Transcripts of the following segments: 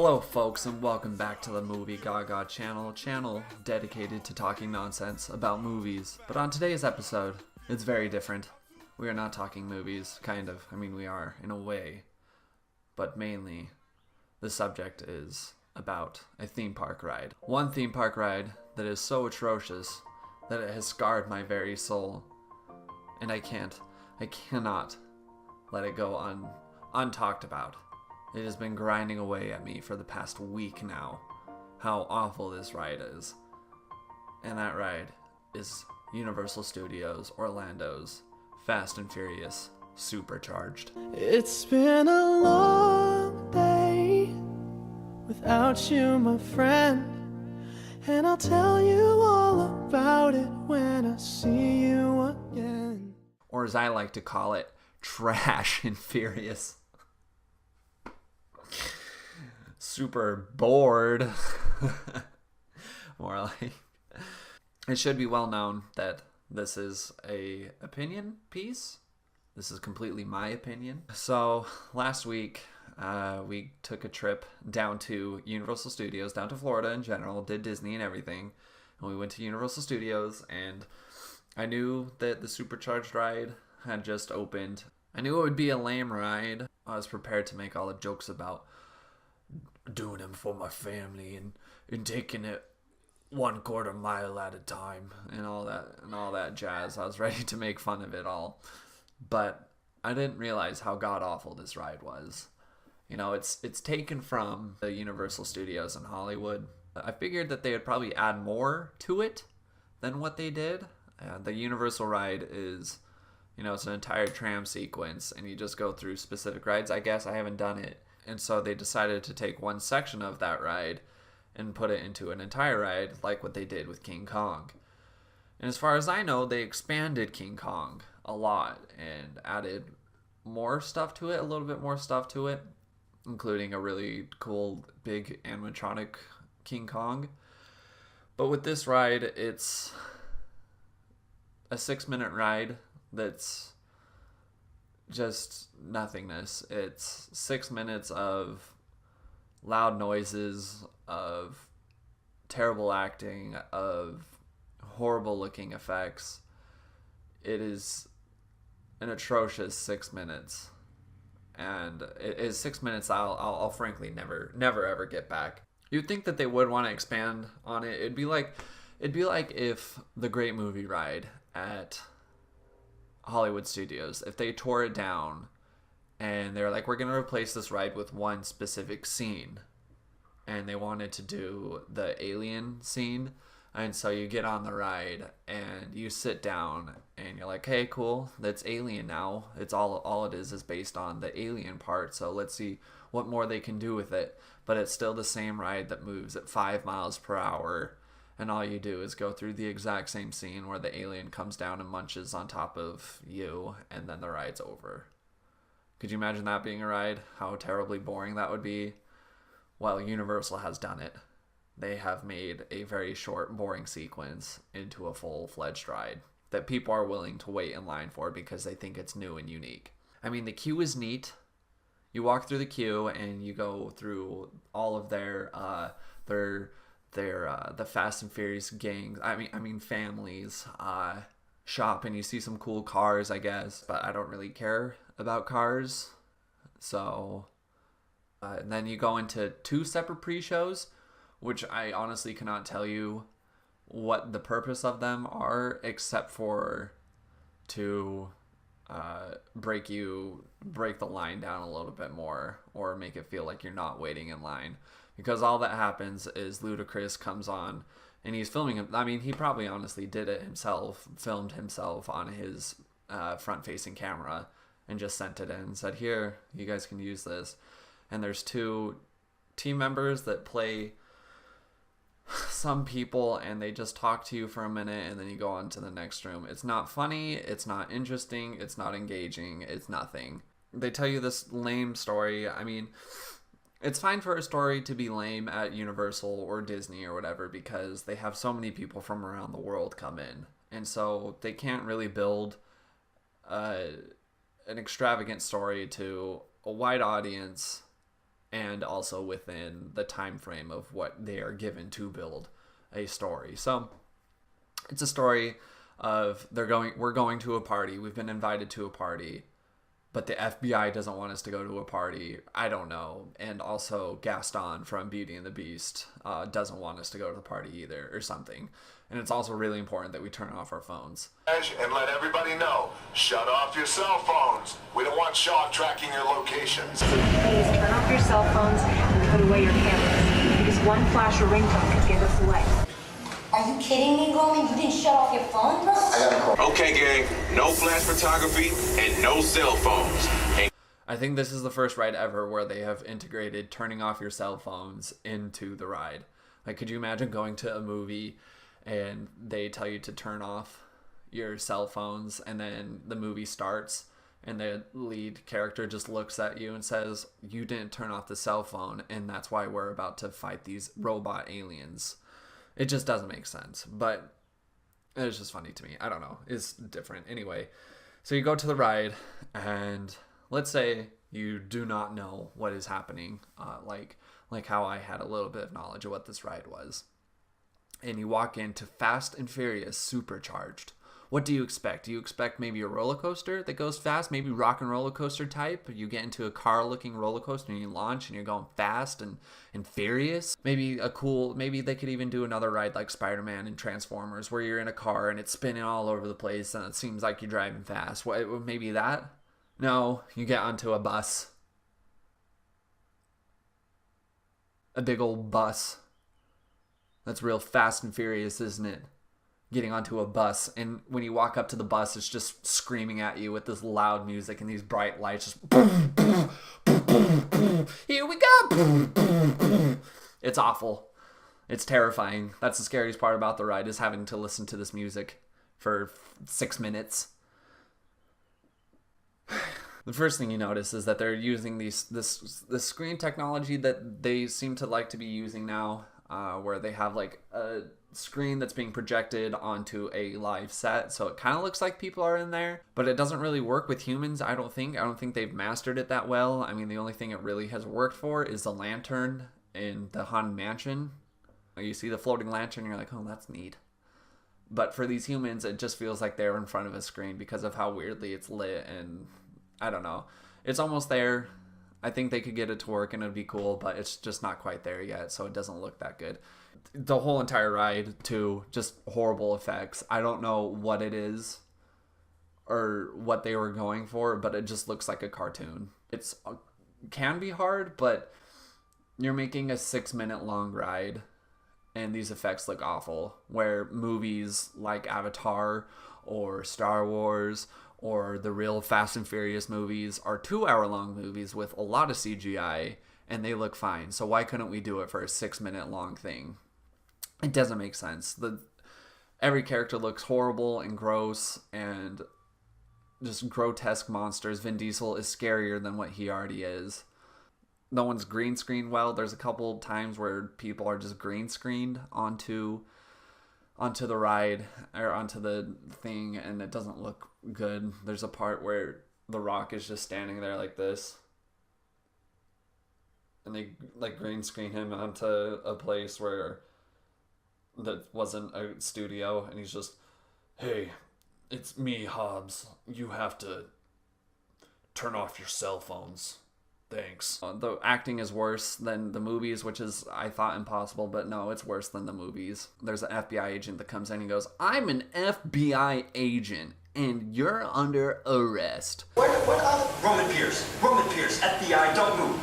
Hello folks and welcome back to the Movie Gaga channel dedicated to talking nonsense about movies. But on today's episode, it's very different. We are not talking movies, kind of. I mean, we are, in a way. But mainly, the subject is about a theme park ride. One theme park ride that is so atrocious that it has scarred my very soul. And I cannot let it go untalked about. It has been grinding away at me for the past week now, how awful this ride is. And that ride is Universal Studios Orlando's Fast and Furious Supercharged. It's been a long day without you, my friend, and I'll tell you all about it when I see you again. Or as I like to call it, Trash and Furious. Super bored. More like, it should be well known that this is a opinion piece. This is completely my opinion. So last week we took a trip down to Universal Studios, down to Florida in general, did Disney and everything, and we went to Universal Studios, and I knew that the Supercharged ride had just opened. I knew it would be a lame ride. I was prepared to make all the jokes about doing them for my family and taking it 1/4 mile at a time and all that jazz. I was ready to make fun of it all, but I didn't realize how god awful this ride was. You know, it's taken from the Universal Studios in Hollywood. I figured that they would probably add more to it than what they did. The Universal ride is, you know, it's an entire tram sequence and you just go through specific rides. I guess I haven't done it. And so they decided to take one section of that ride and put it into an entire ride, like what they did with King Kong. And as far as I know, they expanded King Kong a lot and added more stuff to it, a little bit more stuff to it, including a really cool big animatronic King Kong. But with this ride, it's a 6-minute ride that's just nothingness. It's 6 minutes of loud noises, of terrible acting, of horrible looking effects. It is an atrocious 6 minutes, and it is 6 minutes I'll frankly never ever get back. You'd think that they would want to expand on it. It'd be like if the Great Movie Ride at Hollywood Studios, if they tore it down and they're like, we're going to replace this ride with one specific scene, and they wanted to do the alien scene, and so you get on the ride and you sit down and you're like, hey, cool, that's Alien now. It's all it is based on the alien part, so let's see what more they can do with it. But it's still the same ride that moves at 5 miles per hour, and all you do is go through the exact same scene where the alien comes down and munches on top of you, and then the ride's over. Could you imagine that being a ride? How terribly boring that would be? Well, Universal has done it. They have made a very short, boring sequence into a full-fledged ride that people are willing to wait in line for because they think it's new and unique. I mean, the queue is neat. You walk through the queue and you go through all of the Fast and Furious gangs, I mean families, shop, and you see some cool cars, I guess, but I don't really care about cars. So and then you go into 2 separate pre-shows, which I honestly cannot tell you what the purpose of them are, except for to break the line down a little bit more, or make it feel like you're not waiting in line. Because all that happens is Ludacris comes on and he's filming him. I mean, he probably honestly did it himself, filmed himself on his front-facing camera and just sent it in and said, here, you guys can use this. And there's 2 team members that play some people, and they just talk to you for a minute and then you go on to the next room. It's not funny, it's not interesting, it's not engaging, it's nothing. They tell you this lame story. I mean, it's fine for a story to be lame at Universal or Disney or whatever because they have so many people from around the world come in. And so they can't really build an extravagant story to a wide audience and also within the time frame of what they are given to build a story. So it's a story of we're going to a party. We've been invited to a party, but the FBI doesn't want us to go to a party. I don't know. And also Gaston from Beauty and the Beast doesn't want us to go to the party either, or something. And it's also really important that we turn off our phones. And let everybody know, shut off your cell phones. We don't want Shaw tracking your locations. So please turn off your cell phones and put away your cameras, because one flash or ringtone could give us away. Are you kidding me, Roman? You didn't shut off your phone, bro? I got a call. Okay, gang, no flash photography and no cell phones. I think this is the first ride ever where they have integrated turning off your cell phones into the ride. Like, could you imagine going to a movie and they tell you to turn off your cell phones, and then the movie starts and the lead character just looks at you and says, you didn't turn off the cell phone, and that's why we're about to fight these robot aliens. It just doesn't make sense, but it's just funny to me. I don't know. It's different. Anyway, so you go to the ride, and let's say you do not know what is happening, like how I had a little bit of knowledge of what this ride was. And you walk into Fast and Furious Supercharged. What do you expect? Do you expect maybe a roller coaster that goes fast, maybe rock and roller coaster type? You get into a car-looking roller coaster and you launch and you're going fast and furious. Maybe they could even do another ride like Spider-Man and Transformers where you're in a car and it's spinning all over the place and it seems like you're driving fast. Maybe that? No, you get onto a bus. A big old bus. That's real Fast and Furious, isn't it? Getting onto a bus, and when you walk up to the bus, it's just screaming at you with this loud music and these bright lights. Just boom, boom, boom, boom, boom. Here we go. Boom, boom, boom. It's awful. It's terrifying. That's the scariest part about the ride, is having to listen to this music for 6 minutes. The first thing you notice is that they're using this screen technology that they seem to like to be using now. Where they have like a screen that's being projected onto a live set, so it kind of looks like people are in there, but it doesn't really work with humans. I don't think they've mastered it that well. I mean, the only thing it really has worked for is the lantern in the Haunted Mansion. You see the floating lantern and you're like, oh, that's neat. But for these humans, it just feels like they're in front of a screen because of how weirdly it's lit, and I don't know, it's almost there. I think they could get it to work and it'd be cool, but it's just not quite there yet, so it doesn't look that good. The whole entire ride, too, just horrible effects. I don't know what it is or what they were going for, but it just looks like a cartoon. It can be hard, but you're making a 6-minute long ride, and these effects look awful, where movies like Avatar or Star Wars or the real Fast and Furious movies are 2-hour-long movies with a lot of CGI, and they look fine. So why couldn't we do it for a 6-minute long thing? It doesn't make sense. Every character looks horrible and gross and just grotesque monsters. Vin Diesel is scarier than what he already is. No one's green screened well. There's a couple times where people are just green screened onto the ride or onto the thing, and it doesn't look good. There's a part where The Rock is just standing there like this, and they like green screen him onto a place where that wasn't a studio, and he's just, hey, it's me, Hobbs. You have to turn off your cell phones. Thanks. The acting is worse than the movies, which is, I thought, impossible, but no, it's worse than the movies. There's an FBI agent that comes in and goes, I'm an FBI agent, and you're under arrest. Where Roman Pierce, FBI, don't move.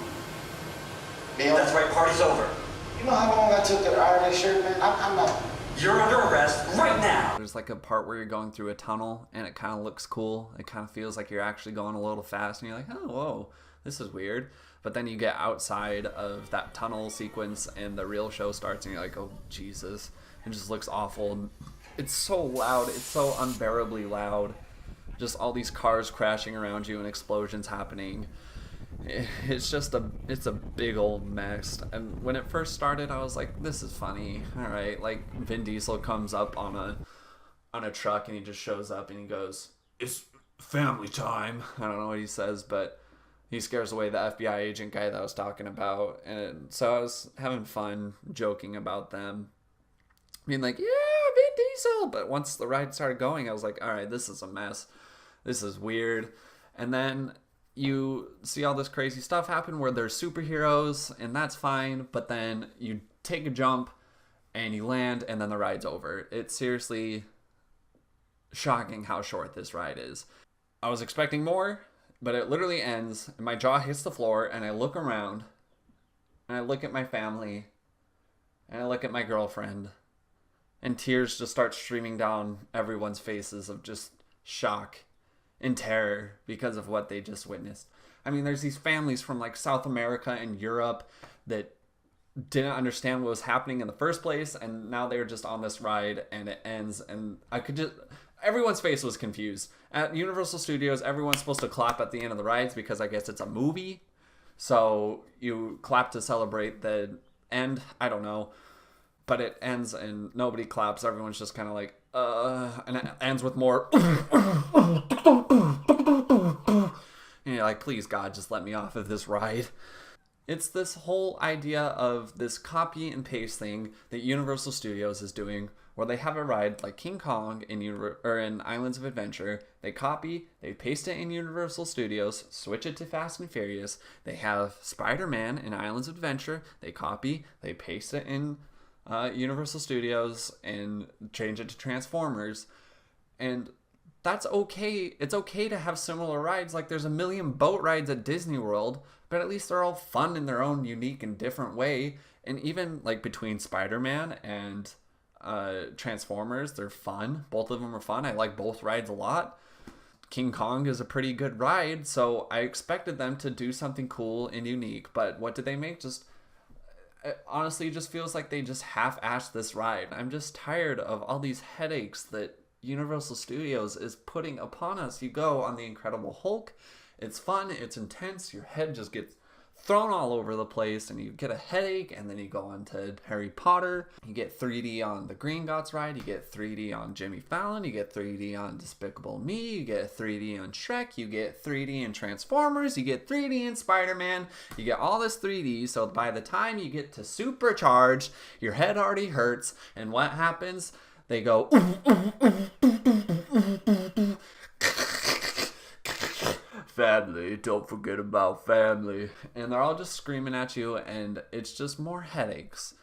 Neil, That's right, party's over. you know how long I took to iron this shirt, man? I'm not. You're under arrest right now. There's like a part where you're going through a tunnel, and it kind of looks cool. It kind of feels like you're actually going a little fast, and you're like, oh, whoa. This is weird. But then you get outside of that tunnel sequence and the real show starts and you're like, oh, Jesus. It just looks awful. It's so loud. It's so unbearably loud. Just all these cars crashing around you and explosions happening. It's a big old mess. And when it first started, I was like, this is funny. All right. Like Vin Diesel comes up on a truck and he just shows up and he goes, it's family time. I don't know what he says, but he scares away the FBI agent guy that I was talking about. And so I was having fun joking about them. Being like, yeah, Vin Diesel. But once the ride started going, I was like, all right, this is a mess. This is weird. And then you see all this crazy stuff happen where there's superheroes, and that's fine. But then you take a jump and you land, and then the ride's over. It's seriously shocking how short this ride is. I was expecting more, but it literally ends, and my jaw hits the floor, and I look around, and I look at my family, and I look at my girlfriend, and tears just start streaming down everyone's faces of just shock and terror because of what they just witnessed. I mean, there's these families from like South America and Europe that didn't understand what was happening in the first place, and now they're just on this ride, and it ends, and everyone's face was confused. At Universal Studios, everyone's supposed to clap at the end of the rides because I guess it's a movie. So you clap to celebrate the end. I don't know. But it ends and nobody claps. Everyone's just kind of like, and it ends with more. And you're like, please, God, just let me off of this ride. It's this whole idea of this copy and paste thing that Universal Studios is doing, where they have a ride like King Kong in Islands of Adventure. They copy, they paste it in Universal Studios, switch it to Fast and Furious. They have Spider-Man in Islands of Adventure. They copy, they paste it in Universal Studios and change it to Transformers. And that's okay. It's okay to have similar rides. Like there's a million boat rides at Disney World, but at least they're all fun in their own unique and different way. And even like between Spider-Man and Transformers, they're fun. Both of them are fun. I like both rides a lot. King Kong is a pretty good ride, so I expected them to do something cool and unique. But what did they make? It honestly just feels like they just half-assed this ride. I'm just tired of all these headaches that Universal Studios is putting upon us. You go on The Incredible Hulk. It's fun. It's intense. Your head just gets thrown all over the place and you get a headache. And then you go on to Harry Potter. You get 3D on the Gringotts ride. You get 3D on Jimmy Fallon. You get 3D on Despicable Me. You get 3D on Shrek. You get 3D in Transformers. You get 3D in Spider-Man. You get all this 3D. So by the time you get to Supercharged, your head already hurts. And what happens? They go... family, don't forget about family. And they're all just screaming at you, and it's just more headaches.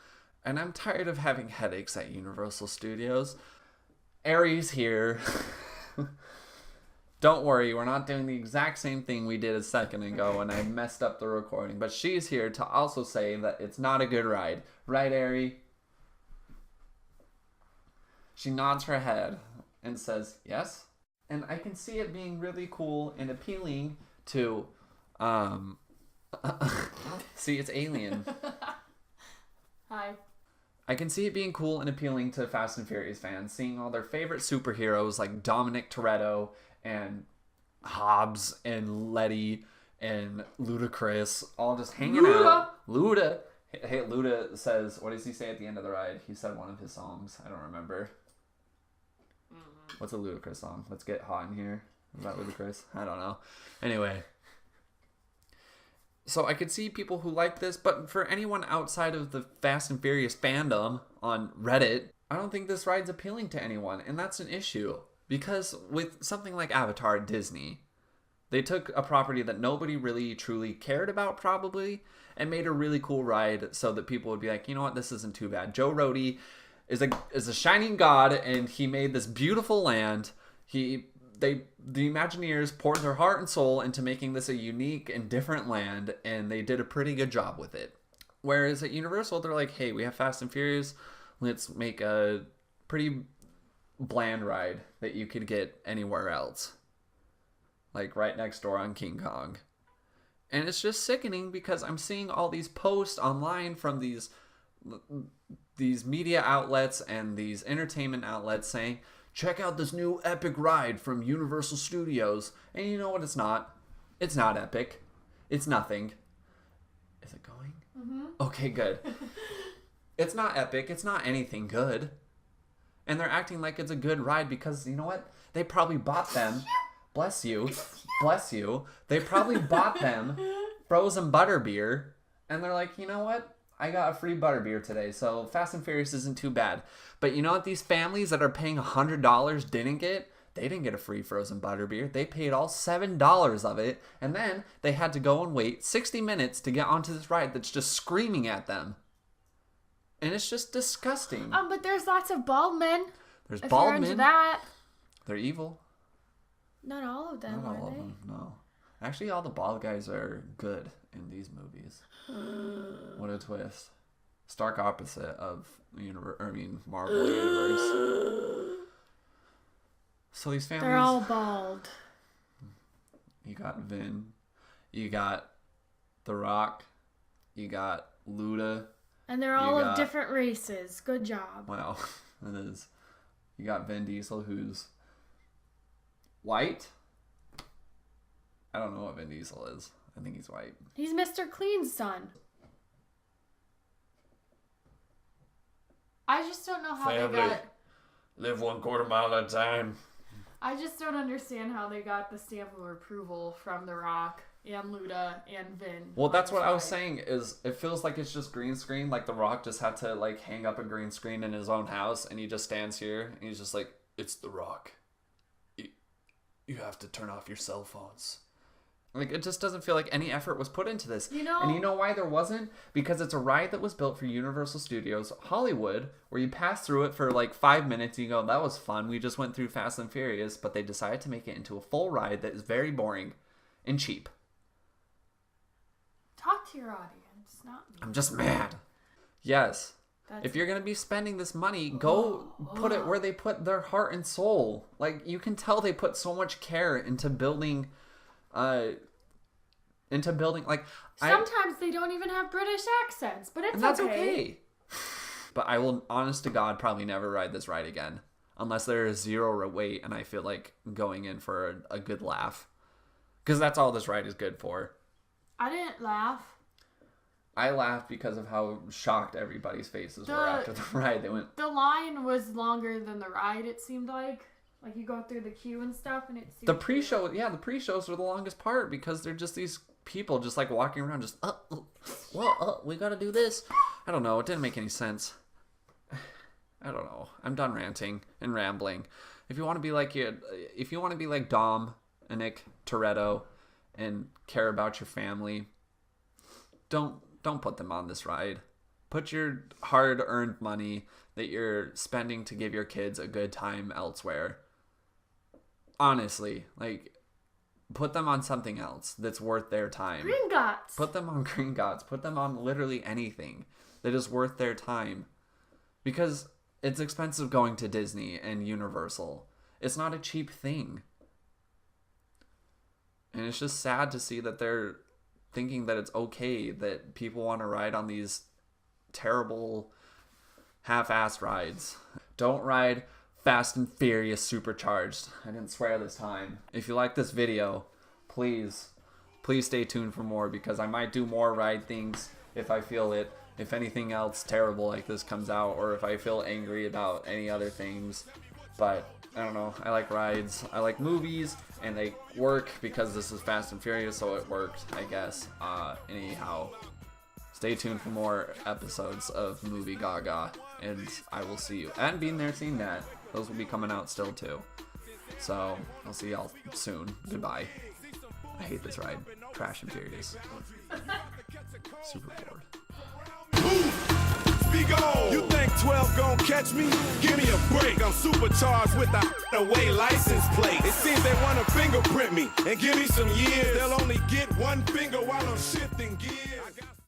And I'm tired of having headaches at Universal Studios. Aries here. Don't worry, we're not doing the exact same thing we did a second ago, and I messed up the recording. But she's here to also say that it's not a good ride. Right, Aries? She nods her head and says, yes. And I can see it being really cool and appealing to, see, it's Alien. Hi. I can see it being cool and appealing to Fast and Furious fans, seeing all their favorite superheroes like Dominic Toretto and Hobbs and Letty and Ludacris all just hanging out. Luda. Hey, Luda says, what does he say at the end of the ride? He said one of his songs. I don't remember. What's a Ludacris song? Let's get hot in here. Is that Ludacris? I don't know. Anyway. So I could see people who like this, but for anyone outside of the Fast and Furious fandom on Reddit, I don't think this ride's appealing to anyone. And that's an issue. Because with something like Avatar at Disney, they took a property that nobody really truly cared about probably and made a really cool ride so that people would be like, you know what, this isn't too bad. Joe Rohde is a shining god, and he made this beautiful land. The Imagineers poured their heart and soul into making this a unique and different land, and they did a pretty good job with it. Whereas at Universal, they're like, hey, we have Fast and Furious. Let's make a pretty bland ride that you could get anywhere else. Like right next door on King Kong. And it's just sickening because I'm seeing all these posts online from these media outlets and these entertainment outlets saying, check out this new epic ride from Universal Studios. And you know what? It's not. It's not epic. It's nothing. Is it going? Mm-hmm. Okay, good. It's not epic. It's not anything good. And they're acting like it's a good ride because, you know what? They probably bought them bless you, bless you. They probably bought them frozen butterbeer, and they're like, you know what? I got a free butterbeer today, so Fast and Furious isn't too bad. But you know what these families that are paying $100 didn't get? They didn't get a free frozen butterbeer. They paid all $7 of it, and then they had to go and wait 60 minutes to get onto this ride that's just screaming at them. And it's just disgusting. But there's lots of bald men. There's if bald you're into men. that. They're evil. Not all of them, Not all are of they? them, no. Actually, all the bald guys are good in these movies. What a twist. Stark opposite of Marvel Universe. So these families... They're all bald. You got Vin. You got The Rock. You got Luda. And they're all of different races. Good job. Wow, it is. You got Vin Diesel, who's white. I don't know what Vin Diesel is. I think he's white. He's Mr. Clean's son. I just don't know how they got... Live 1/4 mile at a time. I just don't understand how they got the stamp of approval from The Rock and Luda and Vin. Well, that's what I was saying, is it feels like it's just green screen. Like The Rock just had to like hang up a green screen in his own house, and he just stands here and he's just like, it's The Rock. You have to turn off your cell phones. Like, it just doesn't feel like any effort was put into this. You know... And you know why there wasn't? Because it's a ride that was built for Universal Studios Hollywood, where you pass through it for like 5 minutes and you go, that was fun. We just went through Fast and Furious, but they decided to make it into a full ride that is very boring and cheap. Talk to your audience, not me. I'm just mad. Yes. If you're going to be spending this money, go put it where they put their heart and soul. Like, you can tell they put so much care into building... like sometimes they don't even have British accents, but it's and that's okay. But I will, honest to God, probably never ride this ride again unless there is zero wait and I feel like going in for a good laugh, because that's all this ride is good for. I didn't laugh. I laughed because of how shocked everybody's faces were after the ride. They went. The line was longer than the ride. It seemed like. Like, you go through the queue and stuff, and it's... The pre-show, the pre-shows were the longest part, because they're just these people just, like, walking around just, we gotta do this. I don't know. It didn't make any sense. I don't know. I'm done ranting and rambling. If you want to be like Dom and Nick Toretto and care about your family, don't put them on this ride. Put your hard-earned money that you're spending to give your kids a good time elsewhere. Honestly, like, put them on something else that's worth their time. Gringotts. Put them on Gringotts. Put them on literally anything that is worth their time. Because it's expensive going to Disney and Universal. It's not a cheap thing. And it's just sad to see that they're thinking that it's okay that people want to ride on these terrible half-assed rides. Don't ride Fast and Furious Supercharged. I didn't swear this time. If you like this video, please stay tuned for more, because I might do more ride things if I feel it. If anything else terrible like this comes out, or if I feel angry about any other things. But I don't know. I like rides. I like movies, and they work because this is Fast and Furious, so it worked, I guess. Anyhow, stay tuned for more episodes of Movie Gaga, and I will see you. And being there, seeing that. Those will be coming out still, too. So, I'll see y'all soon. Goodbye. I hate this ride. Crash and Furious. Super bored. You think 12 gon' catch me? Give me a break. I'm supercharged with the away license plate. It seems they wanna fingerprint me and give me some years. They'll only get one finger while I'm shifting gears.